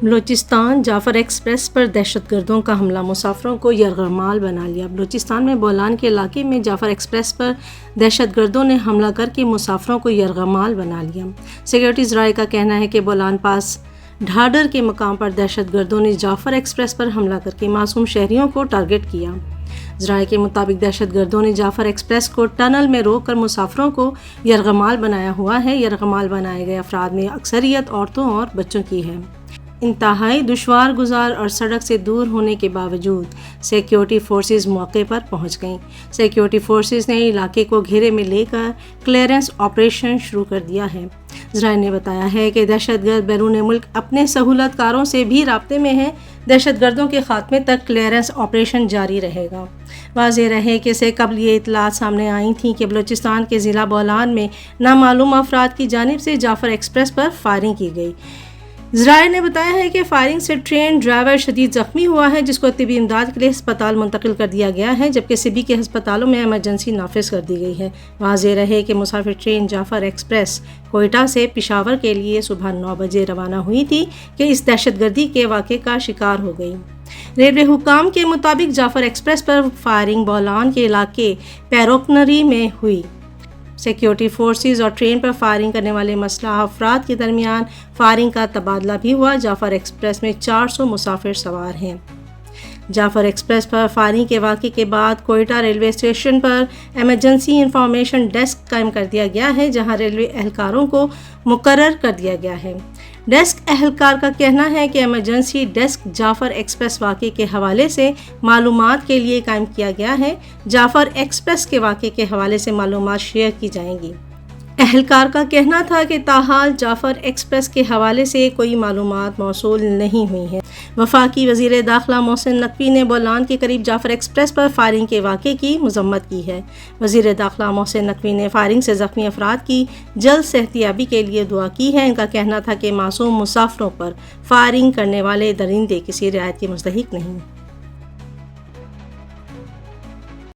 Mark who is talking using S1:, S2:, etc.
S1: بلوچستان جعفر express پر دہشت گردوں کا حملہ مسافروں کو یرغمال بنا لیا۔ بلوچستان میں بولان کے علاقے میں جعفر ایکسپریس پر دہشت گردوں نے حملہ کر کے مسافروں کو یرغمال بنا لیا۔ سیکیورٹی ذرائع کا کہنا ہے کہ بولان پاس ڈھاڈر کے مقام پر دہشت گردوں نے جعفر ایکسپریس پر حملہ کر کے معصوم شہریوں کو ٹارگٹ کیا۔ ذرائع کے مطابق دہشت گردوں نے جعفر ایکسپریس کو ٹنل میں روک کر مسافروں کو یرغمال بنایا ہوا ہے۔ یرغمال بنائے گئے افراد میں اکثریت عورتوں اور بچوں کی ہے۔ انتہائی دشوار گزار اور سڑک سے دور ہونے کے باوجود سیکیورٹی فورسز موقع پر پہنچ گئیں۔ سیکیورٹی فورسز نے علاقے کو گھیرے میں لے کر کلیئرنس آپریشن شروع کر دیا ہے۔ ذرائع نے بتایا ہے کہ دہشت گرد بیرون ملک اپنے سہولت کاروں سے بھی رابطے میں ہیں۔ دہشت گردوں کے خاتمے تک کلیئرنس آپریشن جاری رہے گا۔ واضح رہے کہ سے قبل یہ اطلاعات سامنے آئی تھیں کہ بلوچستان کے ضلع بولان میں نامعلوم افراد کی جانب سے جعفر ایکسپریس پر فائرنگ کی گئی۔ ذرائع نے بتایا ہے کہ فائرنگ سے ٹرین ڈرائیور شدید زخمی ہوا ہے، جس کو طبی امداد کے لیے ہسپتال منتقل کر دیا گیا ہے، جبکہ سبی کے ہسپتالوں میں ایمرجنسی نافذ کر دی گئی ہے۔ واضح رہے کہ مسافر ٹرین جعفر ایکسپریس کوئٹہ سے پشاور کے لیے صبح 9 بجے روانہ ہوئی تھی کہ اس دہشت گردی کے واقعے کا شکار ہو گئی۔ ریلوے حکام کے مطابق جعفر ایکسپریس پر فائرنگ بولان کے علاقے پیروکنری میں ہوئی۔ سیکیورٹی فورسز اور ٹرین پر فائرنگ کرنے والے مسلح افراد کے درمیان فائرنگ کا تبادلہ بھی ہوا۔ جعفر ایکسپریس میں 400 مسافر سوار ہیں۔ جعفر ایکسپریس پر فائرنگ کے واقعے کے بعد کوئٹہ ریلوے اسٹیشن پر ایمرجنسی انفارمیشن ڈیسک قائم کر دیا گیا ہے، جہاں ریلوے اہلکاروں کو مقرر کر دیا گیا ہے۔ ڈیسک اہلکار کا کہنا ہے کہ ایمرجنسی ڈیسک جعفر ایکسپریس واقعے کے حوالے سے معلومات کے لیے قائم کیا گیا ہے۔ جعفر ایکسپریس کے واقعے کے حوالے سے معلومات شیئر کی جائیں گی۔ اہلکار کا کہنا تھا کہ تاحال جعفر ایکسپریس کے حوالے سے کوئی معلومات موصول نہیں ہوئی ہیں۔ وفاقی وزیر داخلہ محسن نقوی نے بولان کے قریب جعفر ایکسپریس پر فائرنگ کے واقعے کی مذمت کی ہے۔ وزیر داخلہ محسن نقوی نے فائرنگ سے زخمی افراد کی جلد صحتیابی کے لیے دعا کی ہے۔ ان کا کہنا تھا کہ معصوم مسافروں پر فائرنگ کرنے والے درندے کسی رعایت کے مستحق نہیں۔